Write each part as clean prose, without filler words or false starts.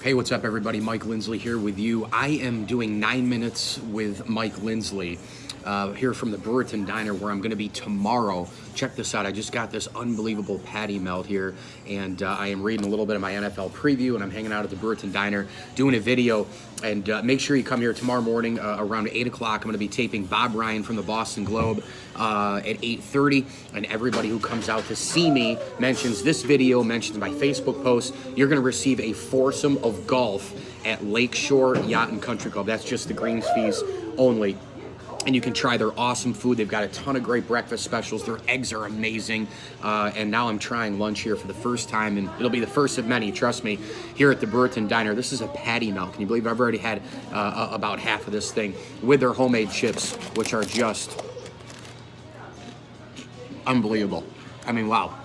Hey, what's up, everybody? Mike Lindsley here with you. I am doing 9 minutes with Mike Lindsley here from the Brewerton Diner, where I'm going to be tomorrow. Check this out. I just got this unbelievable patty melt here, and I am reading a little bit of my NFL preview, and I'm hanging out at the Brewerton Diner doing a video. And make sure you come here tomorrow morning around 8 o'clock. I'm going to be taping Bob Ryan from the Boston Globe at 8:30. And everybody who comes out to see me mentions this video, mentions my Facebook post, you're going to receive a foursome of golf at Lakeshore Yacht and Country Club. That's just the greens fees only. And you can try their awesome food. They've got a ton of great breakfast specials. Their eggs are amazing. And now I'm trying lunch here for the first time, and it'll be the first of many, trust me, here at the Brewerton Diner. This is a patty melt. Can you believe I've already had about half of this thing with their homemade chips, which are just unbelievable. I mean, wow.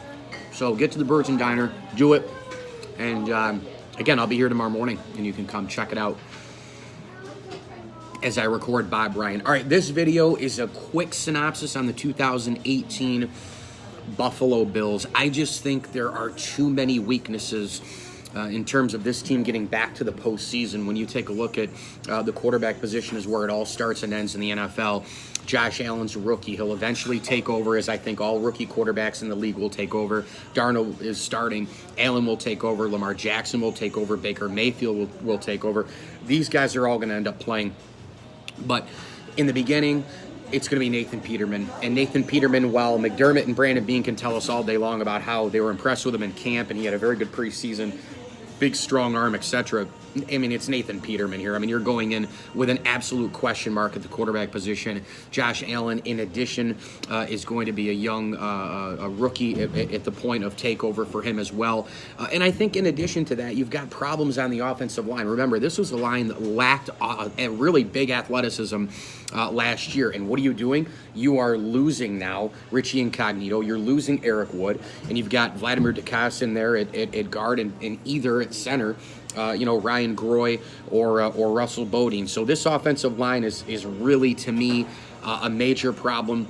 So get to the Brewerton Diner, do it. And again, I'll be here tomorrow morning, and you can come check it out as I record Bob Ryan. All right, this video is a quick synopsis on the 2018 Buffalo Bills. I just think there are too many weaknesses in terms of this team getting back to the postseason. When you take a look at the quarterback position is where it all starts and ends in the NFL. Josh Allen's a rookie. He'll eventually take over, as I think all rookie quarterbacks in the league will take over. Darnold is starting. Allen will take over. Lamar Jackson will take over. Baker Mayfield will take over. These guys are all going to end up playing. But in the beginning, it's going to be Nathan Peterman. And Nathan Peterman, while McDermott and Brandon Beane can tell us all day long about how they were impressed with him in camp and he had a very good preseason, big, strong arm, etc., I mean, it's Nathan Peterman here. I mean, you're going in with an absolute question mark at the quarterback position. Josh Allen, in addition, is going to be a young a rookie at the point of takeover for him as well. And I think in addition to that, you've got problems on the offensive line. Remember, this was a line that lacked a really big athleticism last year. And what are you doing? You are losing now Richie Incognito. You're losing Eric Wood. And you've got Vladimir DeCas in there at guard and either at center. Ryan Groy or Russell Bodine. So this offensive line is really, to me, a major problem.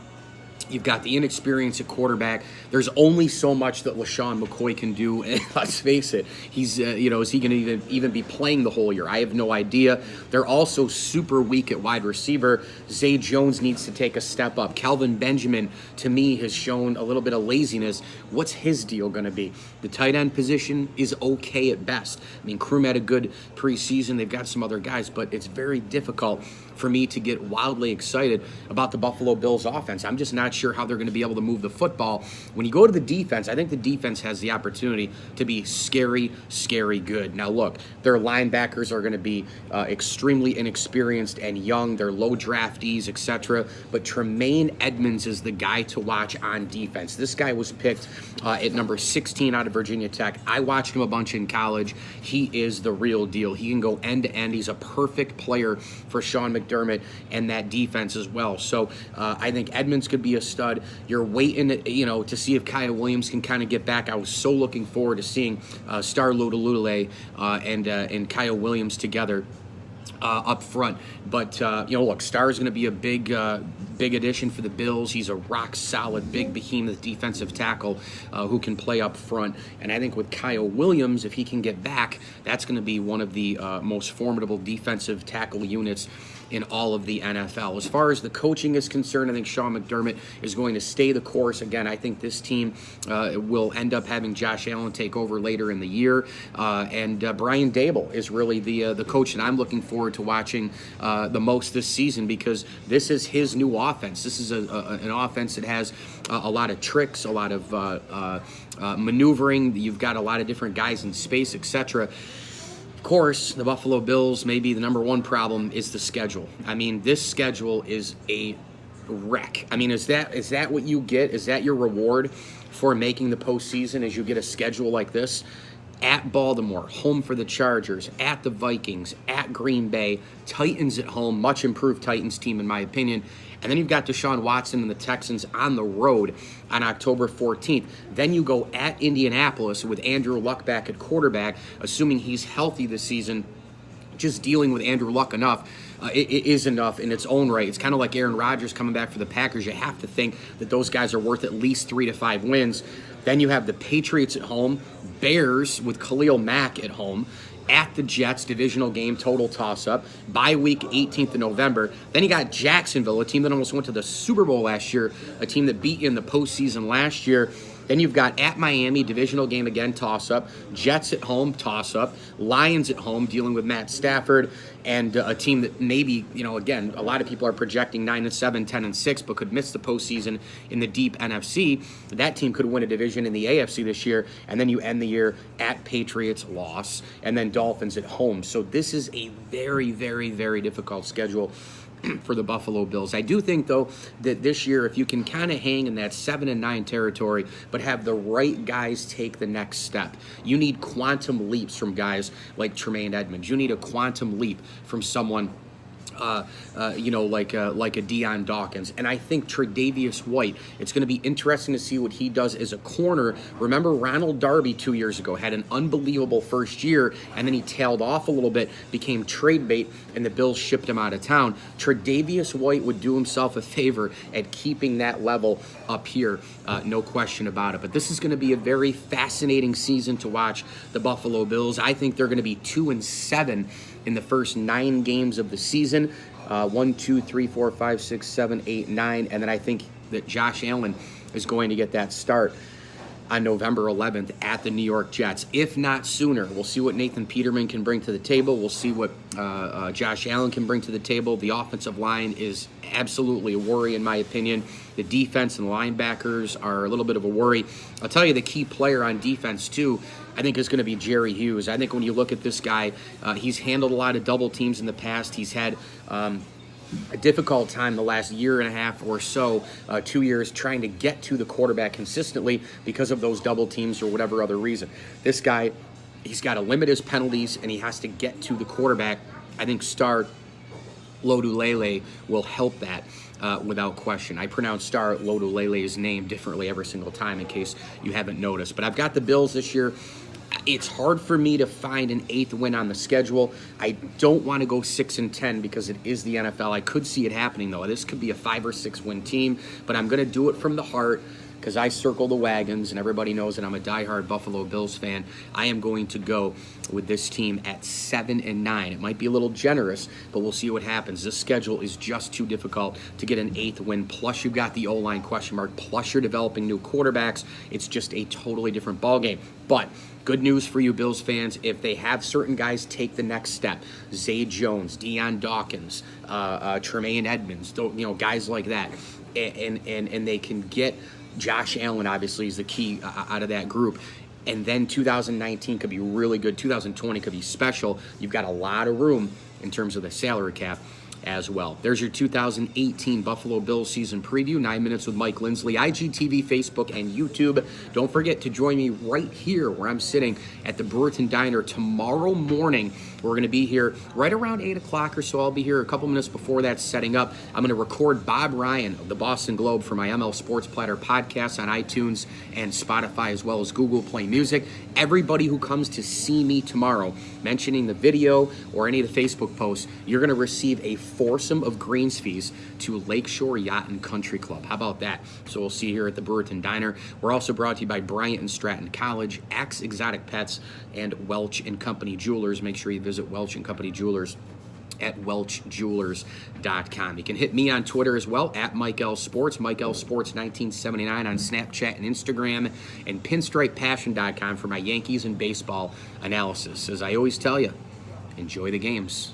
You've got the inexperience at quarterback. There's only so much that LaShawn McCoy can do. And let's face it, he's, is he going to even be playing the whole year? I have no idea. They're also super weak at wide receiver. Zay Jones needs to take a step up. Kelvin Benjamin, to me, has shown a little bit of laziness. What's his deal going to be? The tight end position is okay at best. I mean, Kroom had a good preseason. They've got some other guys, but it's very difficult for me to get wildly excited about the Buffalo Bills offense. I'm just not sure how they're going to be able to move the football. When you go to the defense, I think the defense has the opportunity to be scary, scary good. Now, look, their linebackers are going to be extremely inexperienced and young. They're low draftees, etc. But Tremaine Edmunds is the guy to watch on defense. This guy was picked at number 16 out of Virginia Tech. I watched him a bunch in college. He is the real deal. He can go end to end. He's a perfect player for Sean McDermott and that defense as well. So I think Edmunds could be a stud. You're waiting, to see if Kyle Williams can kind of get back. I was so looking forward to seeing Star Lotulelei and Kyle Williams together up front. But, look, Star's going to be a big addition for the Bills. He's a rock-solid, big behemoth defensive tackle who can play up front. And I think with Kyle Williams, if he can get back, that's going to be one of the most formidable defensive tackle units in all of the NFL. As far as the coaching is concerned, I think Sean McDermott is going to stay the course. Again, I think this team will end up having Josh Allen take over later in the year. And Brian Daboll is really the coach that I'm looking forward to watching the most this season, because this is his new offense. This is an offense that has a lot of tricks, a lot of maneuvering. You've got a lot of different guys in space, etc. Of course, the Buffalo Bills, maybe the number one problem is the schedule. I mean, this schedule is a wreck. I mean, is that what you get? Is that your reward for making the postseason, as you get a schedule like this? At Baltimore, home for the Chargers, at the Vikings, at Green Bay, Titans at home, much improved Titans team in my opinion. And then you've got Deshaun Watson and the Texans on the road on October 14th. Then you go at Indianapolis with Andrew Luck back at quarterback, assuming he's healthy this season. Just dealing with Andrew Luck enough it is enough in its own right. It's kind of like Aaron Rodgers coming back for the Packers. You have to think that those guys are worth at least 3 to 5 wins. Then you have the Patriots at home, Bears with Khalil Mack at home, at the Jets, divisional game, total toss-up. Bye week, 18th of November. Then you got Jacksonville, a team that almost went to the Super Bowl last year, a team that beat you in the postseason last year. Then you've got at Miami, divisional game again, toss-up. Jets at home, toss-up. Lions at home, dealing with Matt Stafford, and a team that maybe, again, a lot of people are projecting 9-7, 10-6, but could miss the postseason in the deep NFC. That team could win a division in the AFC this year, and then you end the year at Patriots, loss, and then Dolphins at home. So this is a very, very, very difficult schedule for the Buffalo Bills. I do think, though, that this year, if you can kind of hang in that 7-9 territory, but have the right guys take the next step, you need quantum leaps from guys like Tremaine Edmonds. You need a quantum leap from someone like a Deion Dawkins. And I think Tre'Davious White, it's going to be interesting to see what he does as a corner. Remember, Ronald Darby 2 years ago had an unbelievable first year, and then he tailed off a little bit, became trade bait, and the Bills shipped him out of town. Tre'Davious White would do himself a favor at keeping that level up here, no question about it. But this is going to be a very fascinating season to watch the Buffalo Bills. I think they're going to be 2-7 in the first 9 games of the season. 1, 2, 3, 4, 5, 6, 7, 8, 9. And then I think that Josh Allen is going to get that start on November 11th at the New York Jets, if not sooner. We'll see what Nathan Peterman can bring to the table. We'll see what Josh Allen can bring to the table. The offensive line is absolutely a worry, in my opinion. The defense and linebackers are a little bit of a worry. I'll tell you, the key player on defense, too, I think is going to be Jerry Hughes. I think when you look at this guy, he's handled a lot of double teams in the past. He's had a difficult time the last year and a half or so, 2 years, trying to get to the quarterback consistently because of those double teams or whatever other reason. This guy, he's got to limit his penalties, and he has to get to the quarterback. I think Star Lotulelei will help that without question. I pronounce Star Lotulelei's name differently every single time in case you haven't noticed. But I've got the Bills this year. It's hard for me to find an 8th win on the schedule. I don't want to go 6-10 because it is the NFL. I could see it happening, though. This could be a 5 or 6 win team, but I'm going to do it from the heart because I circle the wagons, and everybody knows that I'm a diehard Buffalo Bills fan. I am going to go with this team at 7-9. It might be a little generous, but we'll see what happens. This schedule is just too difficult to get an 8th win. Plus, you've got the O-line question mark. Plus, you're developing new quarterbacks. It's just a totally different ballgame. But good news for you Bills fans, if they have certain guys take the next step, Zay Jones, Deion Dawkins, Tremaine Edmonds, guys like that, and they can get Josh Allen, obviously, is the key out of that group. And then 2019 could be really good. 2020 could be special. You've got a lot of room in terms of the salary cap as well. There's your 2018 Buffalo Bills season preview, 9 minutes with Mike Lindsley, IGTV, Facebook, and YouTube. Don't forget to join me right here where I'm sitting at the Brewerton Diner tomorrow morning. We're going to be here right around 8 o'clock or so. I'll be here a couple minutes before that setting up. I'm going to record Bob Ryan of the Boston Globe for my ML Sports Platter podcast on iTunes and Spotify, as well as Google Play Music. Everybody who comes to see me tomorrow, mentioning the video or any of the Facebook posts, you're going to receive a foursome of greens fees to Lakeshore Yacht and Country Club. How about that? So we'll see you here at the Brewerton Diner. We're also brought to you by Bryant and Stratton College, Axe Exotic Pets, and Welch and Company Jewelers. Make sure you visit Welch and Company Jewelers at welchjewelers.com. You can hit me on Twitter as well, at Mike L. Sports, Mike L. Sports 1979 on Snapchat and Instagram, and pinstripepassion.com for my Yankees and baseball analysis. As I always tell you, enjoy the games.